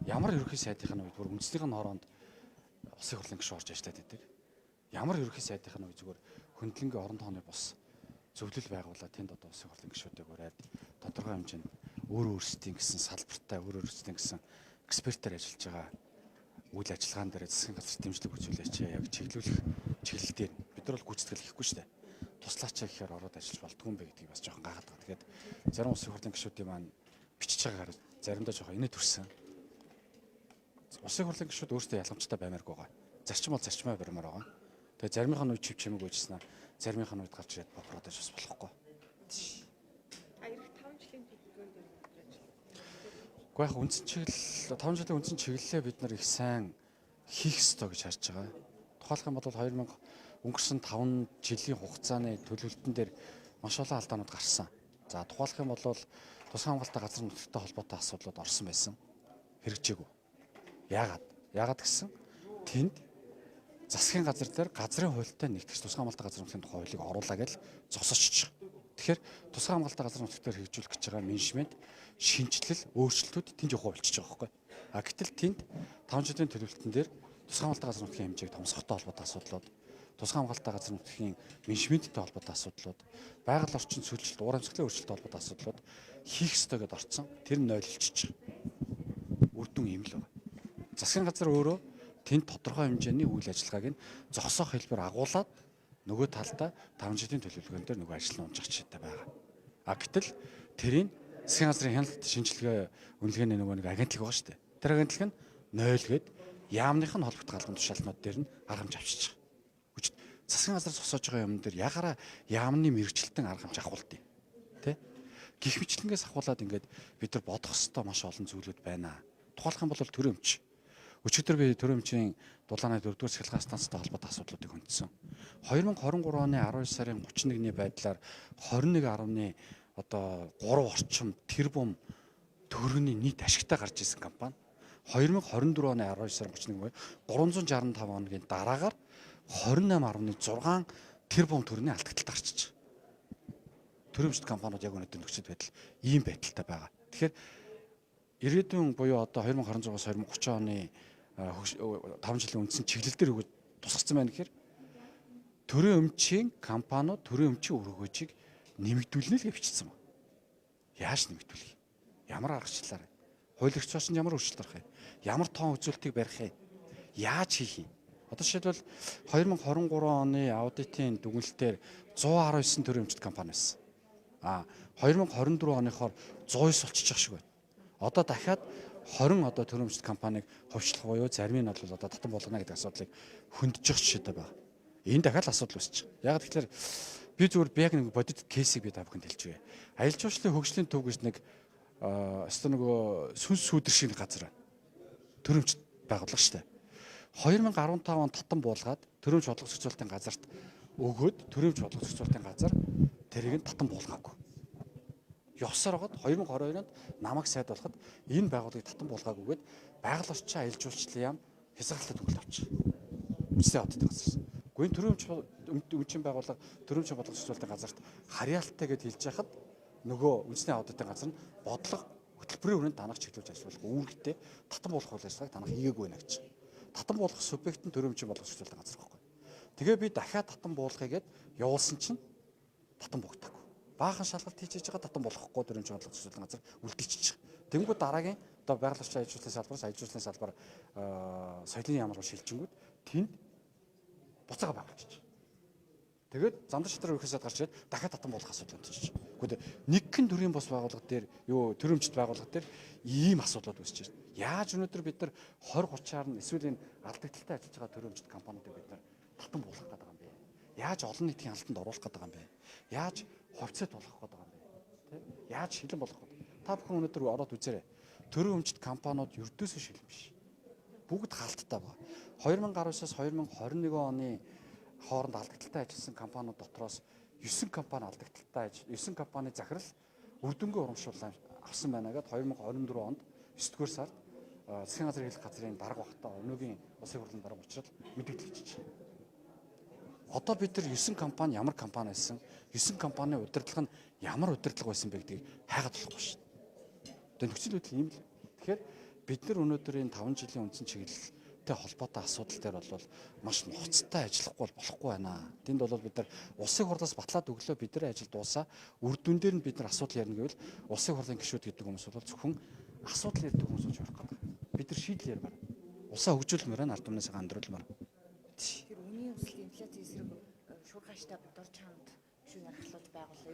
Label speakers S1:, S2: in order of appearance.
S1: Ямар ерөнхий сайдын үед бүр үндэснийх нь хооронд улсын хурлын гишүүн орж ажиллаад байдаг. Ямар ерөнхий сайдын үед зүгээр хөндлөнгийн орон тооны бус зөвлөл байгуулаад тэнд одоо улсын хурлын гишүүдэд ураад тодорхой хэмжээнд өөрсдийн гэсэн салбартай өөрсдийн гэсэн экспертээр ажиллаж байгаа үйл ажиллагаан дээр засгийн газар дэмжлэг үзүүлээч яг чиглэл дээр бид нар бол гүйцэтгэл хийхгүй шүү дээ. Туслаач гэхээр ороод ажиллаж болдгүй юм бэ гэдгийг бас жоохон гайхаад байгаа. Тэгээд зарим улсын хурлын гишүүдийн маань бичиж байгаагаар заримдаа жоохон инээ төрсөн. Улсын хурлын гишүүд өөрсдөө ялгамжтай баймааргүй байгаа. Зарчим бол зарчмаа баримаар байгаа. Тэгээд заримынх нь үед чив чимэг байжснаа заримынх нь үед гарч ирээд бохроод байж бас болохгүй.
S2: Аяг 5 жилийн төлөвлөгөөнд
S1: Гэхдээ яг үндсэн чиглэл 5 жилийн үндсэн чиглэлээ бид нар их сайн хийх ёстой гэж харж байгаа. Тухайлх юм бол өнгөрсөн 5 жилийн хугацааны төлөвлөлтөн дээр маш олон алдаанууд гарсан. За тухайлх юм бол тусгай хамгаалалттай газар нутагтай холбоотой асуудлууд орсон байсан. Хэрэгжээгүй. Яагаад гэсэн тэнд засгийн газар дээр газрын хуультай нэгтгэж тусгай хамгаалалттай газар нутгийн тухай хуулийг оруулаа гэж зогсоочж байгаа. Тэгэхээр тусгай хамгаалалттай газар нутаг дээр хэрэгжүүлэх гэж байгаа менежмент шинжилэл өөрчлөлтүүд тэнд явах болчихж байгаа байхгүй. Гэтэл тэнд 5 жилийн төлөвлөлтөн дээр тусгай хамгаалалттай газар нутгийн хэмжээг томсгохтой холбоотой асуудлууд, тусгай хамгаалалттай газар нутгийн менежменттэй холбоотой асуудлууд, байгаль орчин сүлжилт, уур амьсгалын өөрчлөлттэй холбоотой асуудлууд хийх ёстой гэдээ орцсон. Тэр нь нойлчиж байгаа. Үр дүн ийм л байна. Засгийн газар өөрөө тэнд тодорхой хэмжээний үйл ажиллагааг нь зогсоох хэлбэр агуулад нөгөө талдаа 5 жилийн төлөвлөгөөн дээр нөгөө ажил нь унжих чийтэй байгаа. Гэтэл тэрийг засгийн газрын хяналт шинжилгээ үнэлгээний нөгөө нэг агентлаг байгаа шүү дээ. Тэр агентлаг нь 0 гээд яамных нь холбогдох албан тушаалнууд дээр нь арга хэмжээ авчиж байгаа. Хүч засгийн газар зогсоож байгаа юм дээр ягараа яамны мэрэгчлэлтэн арга хэмжээ авахултыг. Тэ? Гэх мэтлэнгээс ахуулаад ингээд бид нар бодох ёстой маш олон зүйлүүд байна. Тухайлх юм бол төрийн өмч. Өчигдөр би төрийн өмчийн дулааны 4-р сахилгаан станцтай холбоотой асуудлуудыг хөндсөн. 2023 оны 12 сарын 31-ний байдлаар 21.3 орчим тэрбум төгрөгийн нийт ашигтай гарч ирсэн компани 2024 оны 12 сарын 31-нд 365 хоногийн дараагаар 28.6 тэрбум төгрөгийн алдагдлалтай гарчиж байгаа. Төрийн өмчт компаниуд яг өнөөдөр нөхцөл байдал ийм байдалтай байгаа. Тэгэхээр ирээдүйн буюу одоо 2026-аас 2030 оны 5 жилийн үндсэн чиглэл дээр өгөөд тусгацсан байна гэхээр төрийн өмчийн компаниуд төрийн өмчийн өргөөжийг нэмэгдүүлнэ л гэж бичсэн байна. Яаж нэмэгдүүлэх юм? Ямар аргачлалаар? Хууль эрх зүйн ямар өөрчлөлт гарах юм? Ямар тоон үзүүлэлтийг барих юм? Яаж хийх юм? Одоо жишээлбэл 2023 оны аудитын дүгнэлтээр 119 төрийн өмчт компани байсан. 2024 оныхоор 109 болчихж шиг байна. Одоо дахиад 20 төрийн өмчт компанийг хувьчлах буюу зарим нь бол одоо татан болгоно гэдэг асуудлыг хөндөж явах жишээтэй байна. Энэ дахиад асуудал үүсэж байгаа. Яг тэгэхээр би зүгээр яг нэг бодит кейсийг би та бүхэнд хэлж өгье. Аялал жуулчлалын хөгжлийн төв гэж нэг нөгөө сүнс сүүдэр шиг газар байна. Төрийн өмчт байгууллага шүү дээ. 2015 он татан буулгаад төрийн өмч бодлого зохицуулалтын газарт өгөөд төрийн өмч бодлого зохицуулалтын газар тэрийг нь татан буулгаагүй. Явсаар байгаад 2022 онд намайг сайд болоход энэ байгууллагыг татан буулгаагүйгээд байгаль орчин аялал жуулчлалын яам хязгаарлалтад төгөлд авчих. Үндсээ аудит газар. Гүн төрийн өмчийн байгууллага төрийн өмчийн бодлого зохицуулалтын газарт харьяалтай гэж хэлж яхад нөгөө үндэсний аудитын газар нь бодлого хөтөлбөрийн хүрээнд танах чиглүүлж ажиллах үүрэгтэй татан буулгах үйл ажиллагааг танах хийгээгүй нэ гэж. Татан буулгах субъект нь төрийн өмчийн бодлого зохицуулалтын газар байхгүй. Тэгээ би дахиад татан буулгахыг явуулсан чинь татан буугдаагүй. Баахан шалгалт хийж байгаа татан болохгүй төрийн өмчийн бодлого зохицуулалтын газар үлдээчихэж байгаа. Тэнгүүд дараагийн одоо байгаль орчин аялал жуулчлалын салбараас аялал жуулчлалын салбар соёлын яам руу шилжингүүд тэнд буцаага байгуулчих. Тэгээд замдар шатрын ерөнхий сайд гарч ирээд дахиад татан буулгах асуудал үүсэж байна. Гэхдээ нэгэн төрийн бос байгууллага дээр төрийн өмчт байгууллага дээр ийм асуудлууд үүсэж байна. Яаж өнөөдөр бид нар 20-30-аар нь эсвэл энэ алдагдaltaй ажиллаж байгаа төрийн өмчт компаниудыг бид нар татан буулгах гэдэг юм бэ? Яаж олон нийтийн хяналтанд оруулах гэдэг юм бэ? Яаж хувьцаа тулгах гэдэг юм бэ? Тэ? Яаж шилэн болгох вэ? Та бүхэн өнөөдөр ороод үзээрэй. Төрийн өмчт компаниуд ердөөсөө шилэн биш. Бүгд хаалттай байна. 2019-аас 2021 оны хооронд алдагдaltaй ажилласан компаниуд дотроос 9 компани алдагдaltaй 9 компани захирал үр дүнгээ урамшуулсан авсан байна гэдэг 2024 онд 9-р сард засгийн газрын хэлэх газрын дарга багтаа өнөөгийн улсын хурлын дарга учраас мэдээлэл хийчихсэн. Одоо бид нар 9 компани ямар компани байсан, 9 компани удирдлага нь ямар удирдлага байсан бэ гэдгийг хайгаад болохгүй шүү дээ. Тэгээ нөхцөл байдал ийм л. Тэгэхээр бид нар өнөөдөр энэ 5 жилийн үндсэн чиглэлтэй холбоотой асуудал дээр бол маш нухацтай ажиллахгүй болохгүй байна. Тэнд бол бид нар улсын хурлаас батлаад өглөө бидний ажил дуусаа үр дүн дээр нь бид нар асуудал ярина гэвэл улсын хурлын гишүүд гэдэг хүмүүс бол зөвхөн асуудал ярьдаг хүмүүс болж орох гэдэг. Бид нар шийдэл ярмаар. Улсаа хөгжүүлмээр байна, ард түмнээсээ андруулмаар.
S2: Тэр үнийн өсөлт инфляцийн эсрэг шуурхайштай бодолч хамт шүүнээр халууж байгуулъя.